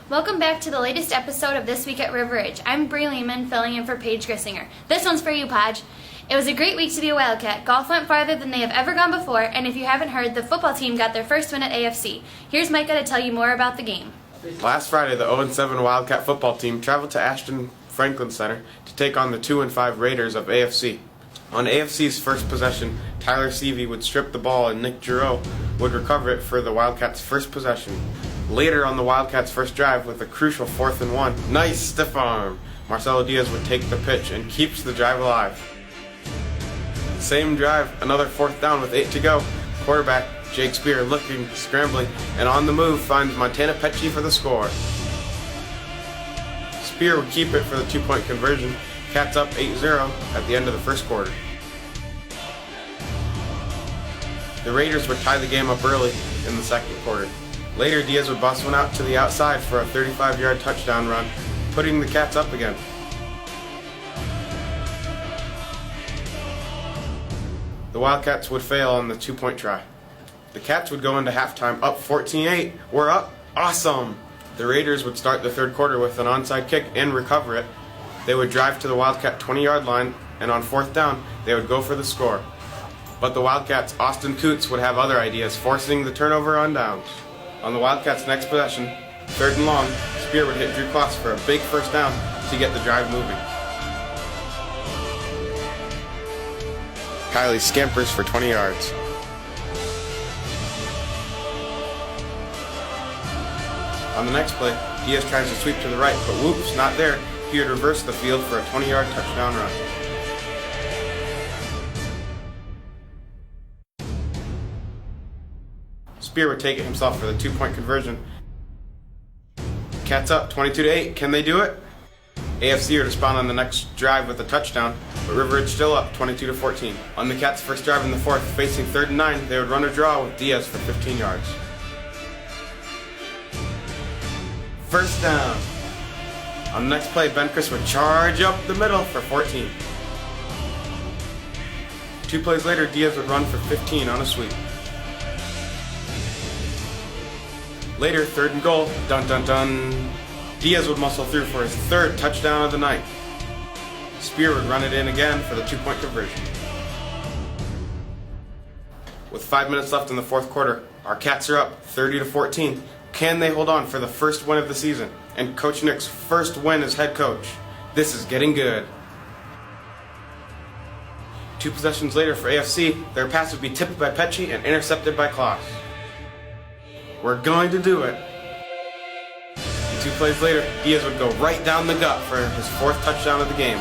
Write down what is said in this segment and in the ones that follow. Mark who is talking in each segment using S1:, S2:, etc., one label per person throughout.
S1: Welcome back to the latest episode of This Week at River Ridge. I'm Bree Lehman, filling in for Paige Grissinger. This one's for you, Podge. It was a great week to be a Wildcat. Golf went farther than they have ever gone before, and if you haven't heard, the football team got their first win at AFC. Here's Micah to tell you more about the game.
S2: Last Friday, the 0-7 Wildcat football team traveled to Ashton Franklin Center to take on the 2-5 Raiders of AFC. On AFC's first possession, Tyler Seavey would strip the ball and Nick Giroux would recover it for the Wildcats' first possession. Later on the Wildcats' first drive, with a crucial 4th and 1, nice stiff arm, Marcelo Diaz would take the pitch and keeps the drive alive. Same drive, another 4th down with 8 to go. Quarterback Jake Spear looking, scrambling, and on the move finds Montana Petchy for the score. Spear would keep it for the 2-point conversion. Cats up 8-0 at the end of the first quarter. The Raiders would tie the game up early in the second quarter. Later, Diaz would bust one out to the outside for a 35-yard touchdown run, putting the Cats up again. The Wildcats would fail on the 2-point try. The Cats would go into halftime up 14-8. We're up. Awesome! The Raiders would start the third quarter with an onside kick and recover it. They would drive to the Wildcat 20-yard line, and on 4th down, they would go for the score. But the Wildcats' Austin Coots would have other ideas, forcing the turnover on downs. On the Wildcats' next possession, 3rd and long, Spear would hit Drew Kloss for a big first down to get the drive moving. Kylie scampers for 20 yards. On the next play, Diaz tries to sweep to the right, but whoops, not there. He would reverse the field for a 20-yard touchdown run. Spear would take it himself for the 2-point conversion. Cats up 22-8. Can they do it? AFC would respond on the next drive with a touchdown, but River Ridge still up 22-14. On the Cats' first drive in the fourth, facing 3rd and 9, they would run a draw with Diaz for 15 yards. First down. On the next play, Ben Chris would charge up the middle for 14. 2 plays later, Diaz would run for 15 on a sweep. Later, 3rd and goal, dun dun dun. Diaz would muscle through for his 3rd touchdown of the night. Spear would run it in again for the 2-point conversion. With 5 minutes left in the fourth quarter, our Cats are up 30-14. Can they hold on for the first win of the season and Coach Nick's first win as head coach? This is getting good. 2 possessions later for AFC, their pass would be tipped by Petchy and intercepted by Kloss. We're going to do it. 2 plays later, Diaz would go right down the gut for his 4th touchdown of the game.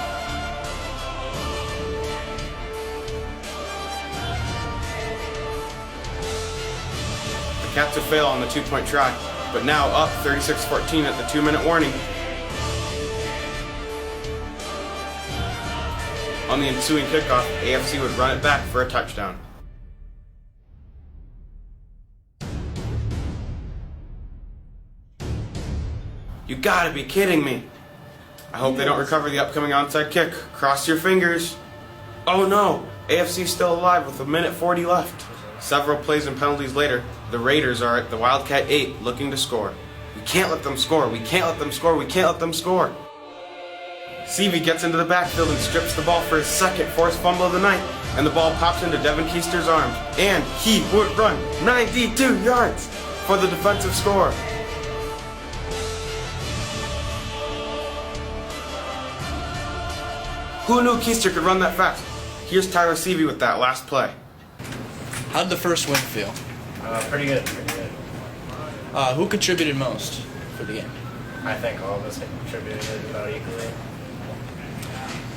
S2: The Cats would fail on the 2-point try, but now up 36-14 at the 2-minute warning. On the ensuing kickoff, AFC would run it back for a touchdown. You gotta be kidding me. I hope they don't recover the upcoming onside kick. Cross your fingers. Oh no, AFC's still alive with 1:40 left. Several plays and penalties later, the Raiders are at the Wildcat 8 looking to score. We can't let them score, we can't let them score, we can't let them score. Seavey gets into the backfield and strips the ball for his 2nd forced fumble of the night, and the ball pops into Devin Keister's arms, and he would run 92 yards for the defensive score. Who knew Keister could run that fast? Here's Tyler Seavey with that last play.
S3: How did the first win feel?
S4: Pretty good.
S3: Who contributed most for the game?
S4: I think all of us contributed about equally.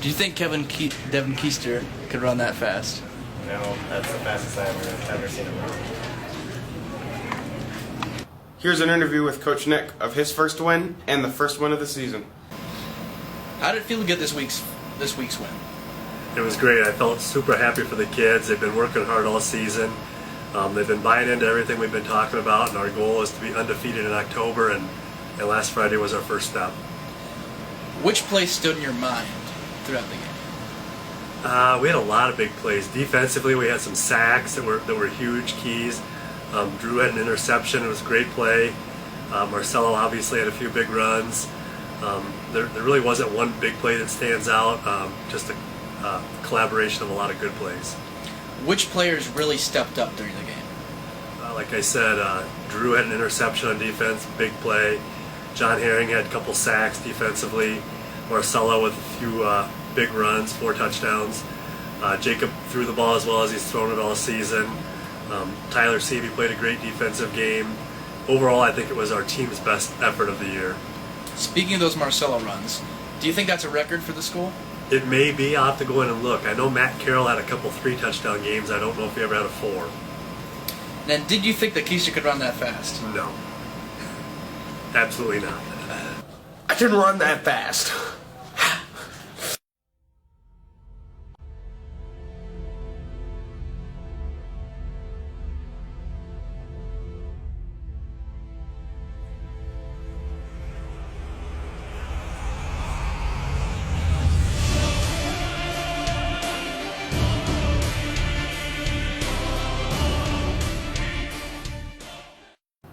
S3: Do you think Devin Keister could run that fast?
S4: No, that's the fastest I've ever seen him run.
S2: Here's an interview with Coach Nick of his first win and the first win of the season.
S3: How did it feel to get this week's win?
S5: It was great. I felt super happy for the kids. They've been working hard all season. They've been buying into everything we've been talking about, and our goal is to be undefeated in October, and last Friday was our first step.
S3: Which play stood in your mind throughout the game?
S5: We had a lot of big plays. Defensively, we had some sacks that were huge keys. Drew had an interception. It was a great play. Marcelo obviously had a few big runs. There really wasn't one big play that stands out, just a collaboration of a lot of good plays.
S3: Which players really stepped up during the game?
S5: Like I said, Drew had an interception on defense, big play. John Herring had a couple sacks defensively. Marcelo with a few big runs, 4 touchdowns. Jacob threw the ball as well as he's thrown it all season. Tyler Seavey played a great defensive game. Overall, I think it was our team's best effort of the year.
S3: Speaking of those Marcelo runs, do you think that's a record for the school?
S5: It may be. I'll have to go in and look. I know Matt Carroll had a couple 3-touchdown games. I don't know if he ever had a 4.
S3: Then did you think that Keister could run that fast?
S5: No. Absolutely not.
S2: I can run that fast.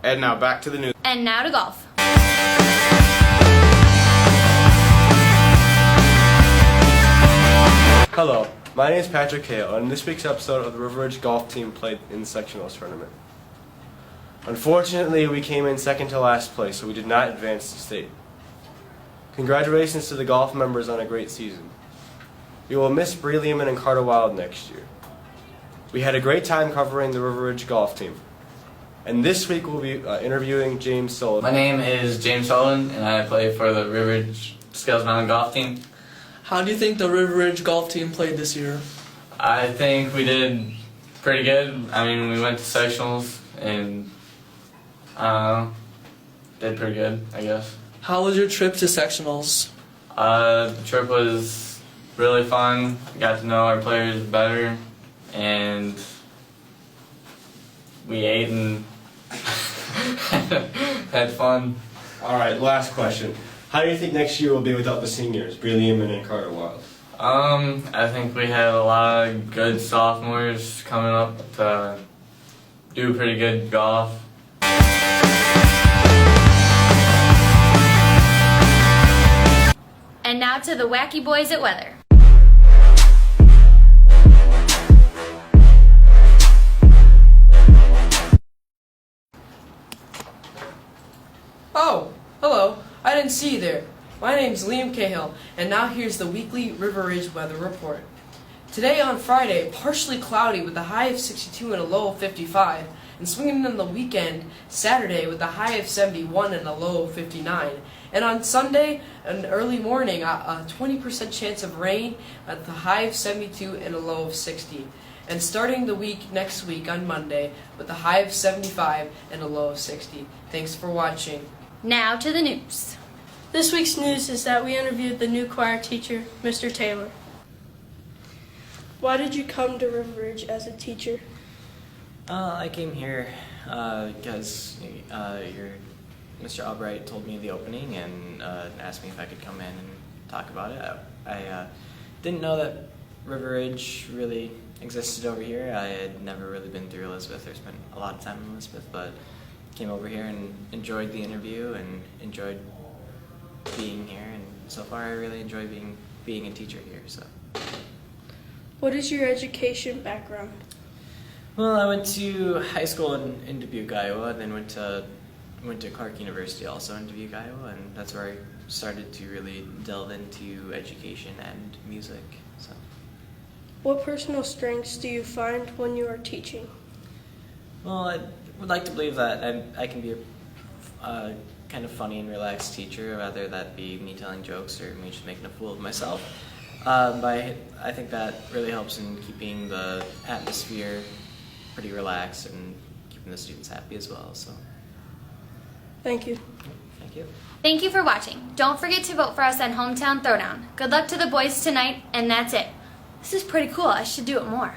S2: And now back to the news.
S1: And now to golf.
S6: Hello, my name is Patrick Hale, and in this week's episode of the River Ridge golf team played in the sectionals tournament. Unfortunately, we came in second to last place, so we did not advance to state. Congratulations to the golf members on a great season. We will miss Bree Lehman and Carter Wild next year. We had a great time covering the River Ridge golf team. And this week we'll be interviewing James Sullivan.
S7: My name is James Sullivan, and I play for the River Ridge Scales Mountain golf team.
S3: How do you think the River Ridge golf team played this year?
S7: I think we did pretty good. I mean, we went to sectionals and did pretty good, I guess.
S3: How was your trip to sectionals?
S7: The trip was really fun. Got to know our players better, and we ate and had fun.
S6: All right, last question. How do you think next year will be without the seniors, Bree Lehman and Carter Wild?
S7: I think we have a lot of good sophomores coming up to do pretty good golf.
S1: And now to the wacky boys at weather.
S8: Oh, hello. I didn't see you there. My name's Liam Cahill, and now here's the weekly River Ridge weather report. Today on Friday, partially cloudy with a high of 62 and a low of 55, and swinging in the weekend, Saturday with a high of 71 and a low of 59. And on Sunday, an early morning, a 20% chance of rain at the high of 72 and a low of 60. And starting the week next week on Monday with a high of 75 and a low of 60. Thanks for watching.
S1: Now to the news.
S9: This week's news is that we interviewed the new choir teacher, Mr. Taylor. Why did you come to River Ridge as a teacher?
S10: I came here because Mr. Albright told me the opening and asked me if I could come in and talk about it. I didn't know that River Ridge really existed over here. I had never really been through Elizabeth or spent a lot of time in Elizabeth, but came over here and enjoyed the interview and enjoyed being here, and so far I really enjoy being a teacher here. So.
S9: What is your education background?
S10: Well, I went to high school in Dubuque, Iowa, and then went to Clark University also in Dubuque, Iowa, and that's where I started to really delve into education and music. So.
S9: What personal strengths do you find when you are teaching?
S10: Well, I would like to believe that I can be a kind of funny and relaxed teacher, rather that be me telling jokes or me just making a fool of myself. But I think that really helps in keeping the atmosphere pretty relaxed and keeping the students happy as well. So.
S9: Thank you.
S10: Thank you.
S1: Thank you for watching. Don't forget to vote for us on Hometown Throwdown. Good luck to the boys tonight, and that's it. This is pretty cool. I should do it more.